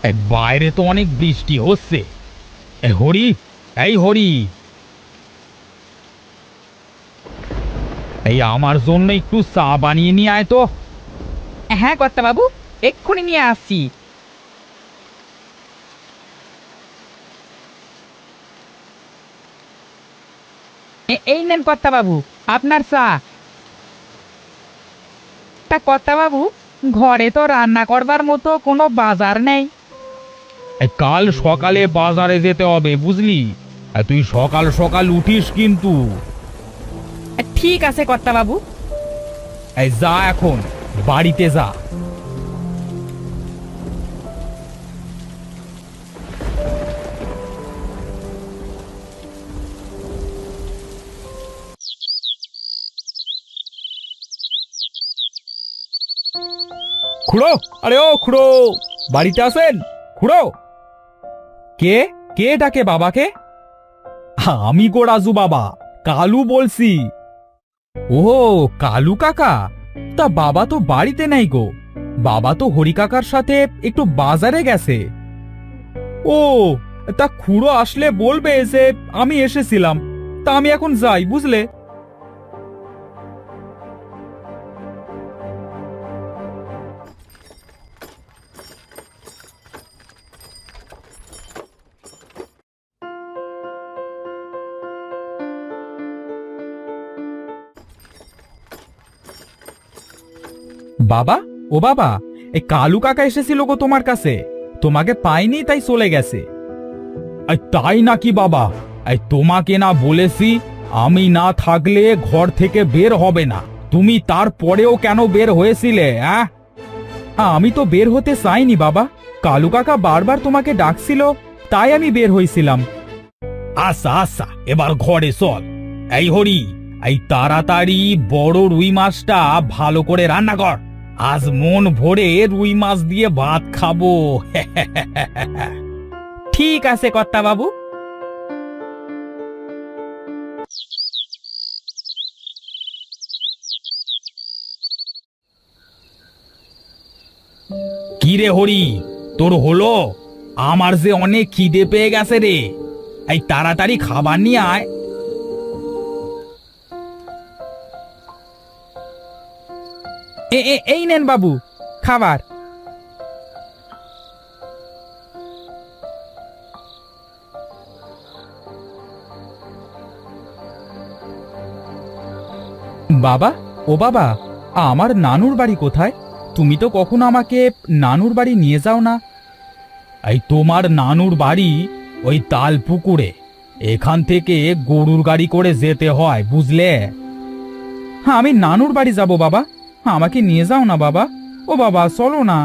এই বাইরে তো অনেক বৃষ্টি হচ্ছে। এই হরি, এই হরি, এই আমার জন্য একটু চা বানিয়ে নিয়ে আয় তো। হ্যাঁ কর্তাবাবু, এক্ষুনি নিয়ে আসছি। এই নেন কর্তাবাবু, আপনার চা। তা কর্তাবাবু, ঘরে তো রান্না করবার মতো কোনো বাজার নেই। এই কাল সকালে বাজারে যেতে হবে বুঝলি। আর তুই সকাল সকাল উঠিস কিন্তু। ঠিক আছে কর্তাবাবু। এই যা এখন, বাড়িতে যা। খুড়ো, আরে ও খুড়ো, বাড়িতে আছেন খুড়ো? কে কে ডাকে বাবাকে? আমি গো রাজু বাবা, কালু বলছি। ও, কালু কাকা, তা বাবা তো বাড়িতে নাই গো। বাবা তো হরি কাকার সাথে একটু বাজারে গেছে। ও, তা খুড়ো আসলে বলবে যে আমি এসেছিলাম। তা আমি এখন যাই বুঝলে। বাবা, ও বাবা, এই কালু কাকা এসেছিল গো তোমার কাছে। তোমাকে পাইনি তাই চলে গেছে। তাই নাকি বাবা? তোমাকে না বলেছি আমি না থাকলে ঘর থেকে বের হবে না? তুমি তারপরেও কেন বের হয়েছিলে? আমি তো বের হতে চাইনি বাবা। কালু কাকা বারবার তোমাকে ডাকছিল, তাই আমি বের হয়েছিলাম। আচ্ছা আচ্ছা, এবার ঘরে চল। এই হরি, এই তাড়াতাড়ি বড় রুই মাছটা ভালো করে রান্না কর। আজ মন ভরে রুই মাছ দিয়ে ভাত খাবো। ঠিক আছে কর্তাবাবু। কি রে হরি, তোর হলো? আমার যে অনেক খিদে পেয়ে গেছে রে। এই তাড়াতাড়ি খাবার নিয়ে আয়। এই নেন বাবু, খাবার। বাবা, ও বাবা, আমার নানুর বাড়ি কোথায়? তুমি তো কখনো আমাকে নানুর বাড়ি নিয়ে যাও না। এই তোমার নানুর বাড়ি ওই তাল পুকুরে। এখান থেকে গরুর গাড়ি করে যেতে হয় বুঝলে। হ্যাঁ, আমি নানুর বাড়ি যাব বাবা, আমাকে নিয়ে যাও না বাবা। ও বাবা চলো না।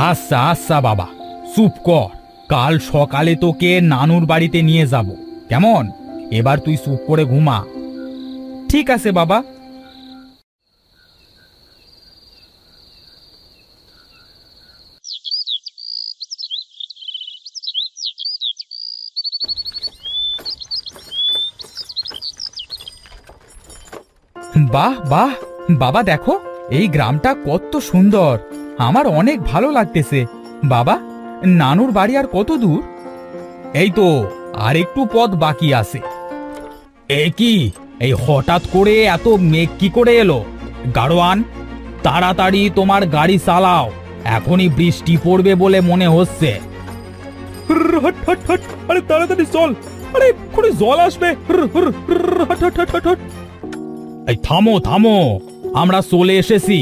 আচ্ছা আচ্ছা বাবা, চুপ কর। কাল সকালে তোকে নানুর বাড়িতে নিয়ে যাব, কেমন? এবার তুই চুপ করে ঘুমা। ঠিক আছে বাবা। বাহ বাহ, বাবা দেখো, এই গ্রামটা কত সুন্দর। আমার অনেক ভালো লাগতেছে। বাবা, নানুর বাড়ি আর কত দূর? এই তো আর একটু পথ বাকি আছে। এ কি, এই হঠাৎ করে এত মেঘ কি করে এলো? গাড়োয়ান, তাড়াতাড়ি তোমার গাড়ি চালাও, এখনই বৃষ্টি পড়বে বলে মনে হচ্ছে। আরে তাড়াতাড়ি চল, আরে এক্ষুনি জল আসবে। এই থামো থামো, আমরা চলে এসেছি।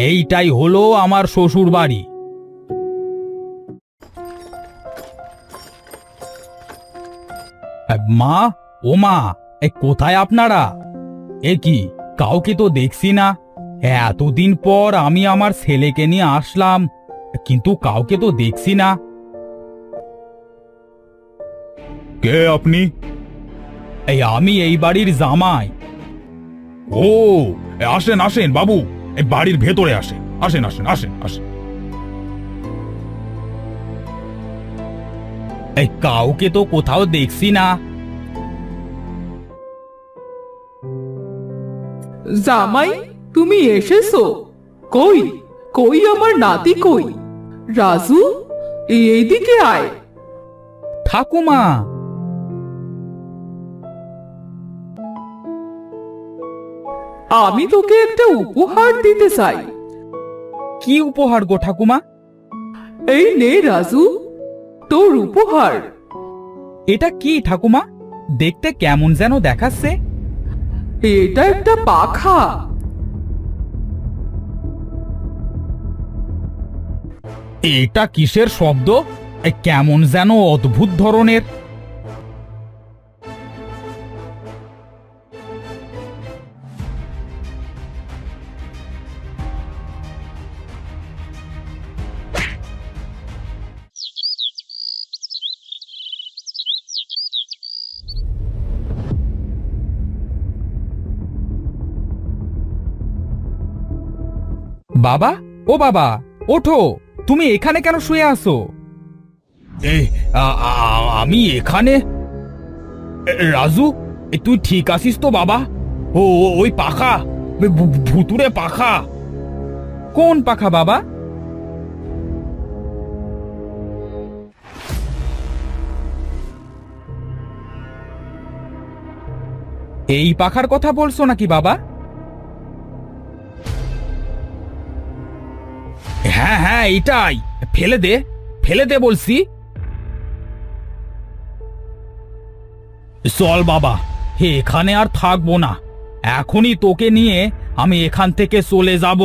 এইটাই হলো আমার শ্বশুর বাড়ি। মা, ও মা, কোথায় আপনারা? এ কি, কাউকে তো দেখছি না। এতদিন পর আমি আমার ছেলেকে নিয়ে আসলাম, কিন্তু কাউকে তো দেখছি না। কে আপনি? আমি এই বাড়ির জামাই। ও, আসেন আসেন বাবু, এই বাড়ির ভেতরে আসেন, আসেন আসেন আসেন আসেন। এই কাউকে তো কোথাও দেখছি না। জামাই, তুমি এসেছো? কই কই আমার নাতি কই? রাজু, এইদিকে আয়। ঠাকুমা, আমি তোকে একটা উপহার দিতে চাই। কি উপহার গো ঠাকুমা? এই নে রাজু, তোর উপহার। এটা কি ঠাকুমা? দেখতে কেমন যেন দেখাচ্ছে। এটা একটা পাখা। এটা কিসের শব্দ? কেমন যেন অদ্ভুত ধরনের। বাবা, ও বাবা, ওঠো। তুমি এখানে কেন শুয়ে আছো? আমি এখানে? রাজু, তুই ঠিক আছিস তো বাবা? ওই পাখা, ভুতুরে পাখা। কোন পাখা বাবা? এই পাখার কথা বলছো নাকি বাবা? হ্যাঁ হ্যাঁ, এটাই। ফেলে দে, ফেলে দে বলছি। চল বাবা, এখানে আর থাকবো না। এখনই তোকে নিয়ে আমি এখান থেকে চলে যাব।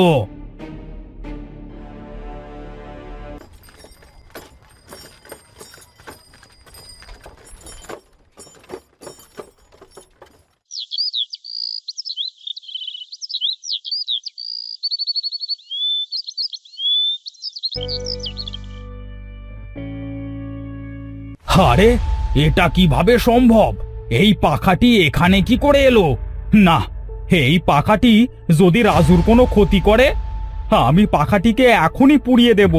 আরে, এটা কিভাবে সম্ভব? এই পাখাটি এখানে কি করে এলো? না, এই পাখাটি যদি রাজুর কোনো ক্ষতি করে, আমি পাখাটিকে এখনই পুড়িয়ে দেব।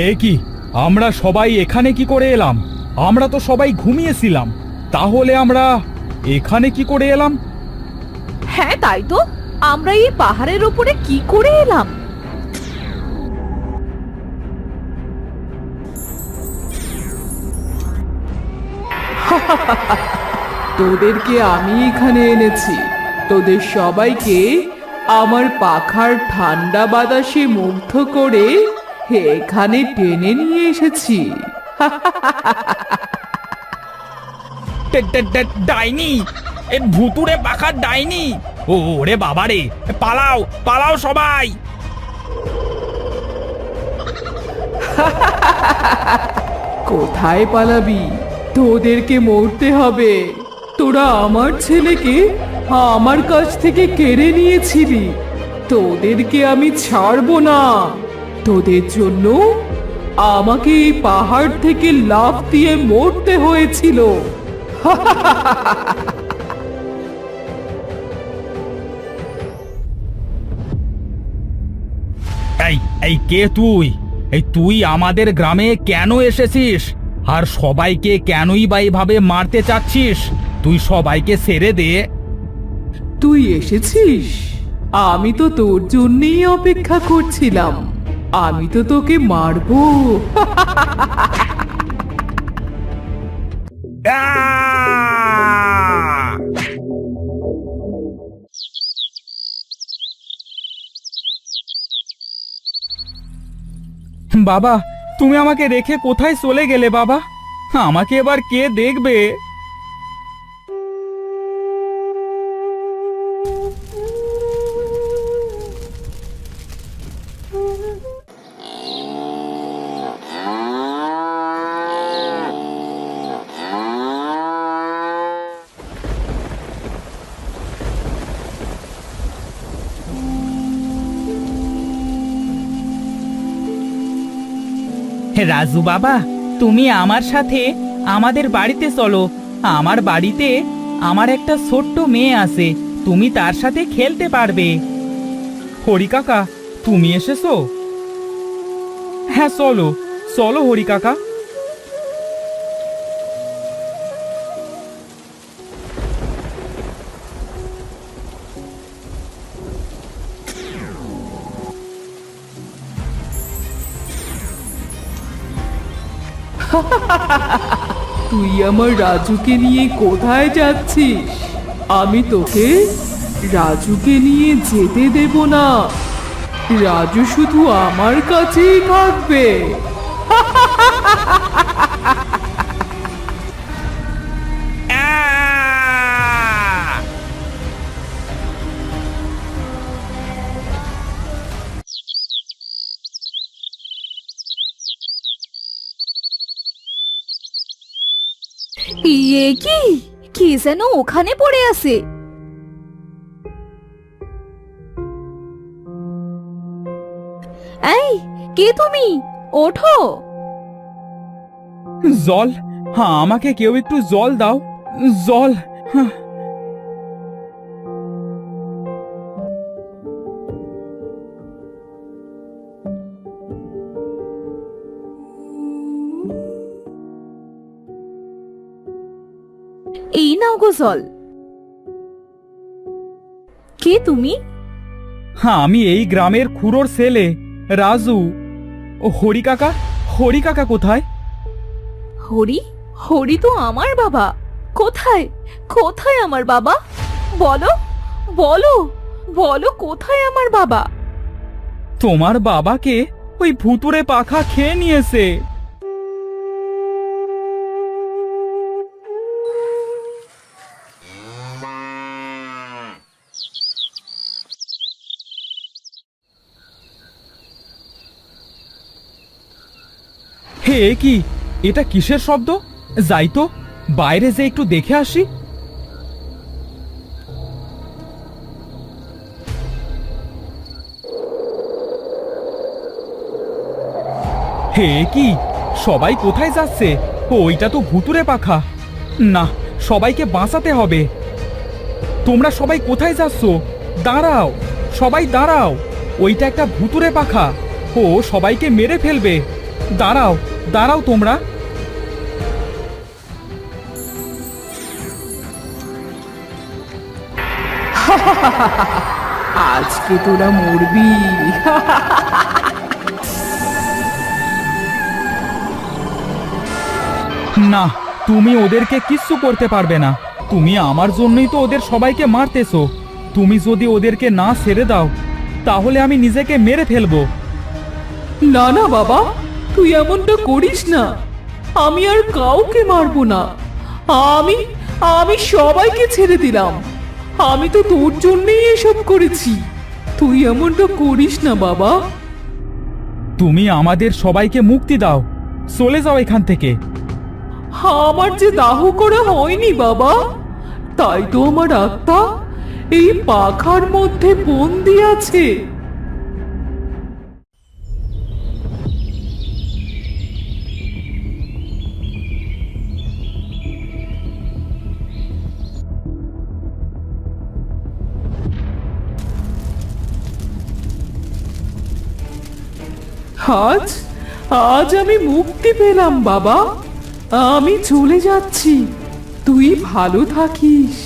এ কি, আমরা সবাই এখানে কি করে এলাম? আমরা তো সবাই ঘুমিয়েছিলাম। তাহলে আমরা এখানে কি করে এলাম? হ্যাঁ তাই তো, আমরা এই পাহাড়ের উপরে কি করে এলাম? তোদেরকে আমি এখানে এনেছি। তোদের সবাইকে আমার পাখার ঠান্ডা বাতাসে মুগ্ধ করে এখানে টেনে নিয়ে এসেছি। ডাইনি, এ ভুতুরে পাখার ডাইনি। ওরে বাবারে, পালাও পালাও সবাই। কোথায় পালাবি? তোদেরকে মরতে হবে। তোরা আমার ছেলেকে আমার কাছ থেকে কেড়ে নিয়েছিলি। তোদেরকে আমি ছাড়বো না। তোদের জন্য আমাকে এই পাহাড় থেকে লাফ দিয়ে মরতে হয়েছিল। এই এই কে তুই? তুই আমাদের গ্রামে কেন এসেছিস? আর সবাইকে কেনই বা এভাবে মারতে চাচ্ছিস? তুই সবাইকে ছেড়ে দে। তুই এসেছিস? আমি তো তোর জন্যই অপেক্ষা করছিলাম। আমি তো তোকে মারবো। আহ! বাবা, তুমি আমাকে রেখে কোথায় চলে গেলে বাবা? আমাকে এবার কে দেখবে? রাজু বাবা, তুমি আমার সাথে আমাদের বাড়িতে চলো। আমার বাড়িতে আমার একটা ছোট্ট মেয়ে আছে, তুমি তার সাথে খেলতে পারবে। হরি কাকা, তুমি এসেছো? হ্যাঁ, চলো চলো হরি কাকা। তুই আমার রাজুকে নিয়ে কোথায় যাচ্ছিস? আমি তোকে রাজুকে নিয়ে যেতে দেব না। রাজু শুধু আমার কাছেই থাকবে। ইয়ে কি কি যেন ওখানে পড়ে আছে। এই, কে তুমি? ওঠো। জল, হ্যাঁ, আমাকে কেউ একটু জল দাও, জল। হ্যাঁ। এই নাও গো জল। কে তুমি? হ্যাঁ, আমি এই গ্রামের খুড়োর ছেলে রাজু। ও হরি কাকা, হরি কাকা কোথায়? হরি? হরি তো আমার বাবা। কোথায় কোথায় আমার বাবা? বলো বলো বলো, কোথায় আমার বাবা? তোমার বাবাকে ওই ভুতুরে পাখা খেয়ে নিয়েছে। হে কি, এটা কিসের শব্দ? যাই তো, বাইরে যে একটু দেখে আসি। হে কি, সবাই কোথায় যাচ্ছে? ওইটা তো ভুতুরে পাখা। না, সবাইকে বাঁচাতে হবে। তোমরা সবাই কোথায় যাচ্ছ? দাঁড়াও, সবাই দাঁড়াও। ওইটা একটা ভুতুরে পাখা, ও সবাইকে মেরে ফেলবে। দাঁড়াও দাঁড়াও তোমরা। আজকে তোরা মরবি। না, তুমি ওদেরকে কিচ্ছু করতে পারবে না। তুমি আমার জন্যই তো ওদের সবাইকে মারতেছো। তুমি যদি ওদেরকে না ছেড়ে দাও, তাহলে আমি নিজেকে মেরে ফেলবো। না না বাবা, তুই এমনটা করিস না। আমি আর কাউকে মারবো না। আমি আমি সবাইকে ছেড়ে দিলাম। আমি তো তোর জন্যই এসব করেছি। তুই এমনটা করিস না বাবা। তুমি আমাদের সবাইকে মুক্তি দাও, চলে যাও এখান থেকে। আমার যে দাহ করা হয়নি বাবা, তাই তো আমার আত্মা এই পাখার মধ্যে বন্দি আছে। আজ আজ আমি মুক্তি পেলাম বাবা। আমি চলে যাচ্ছি, তুই ভালো থাকিস।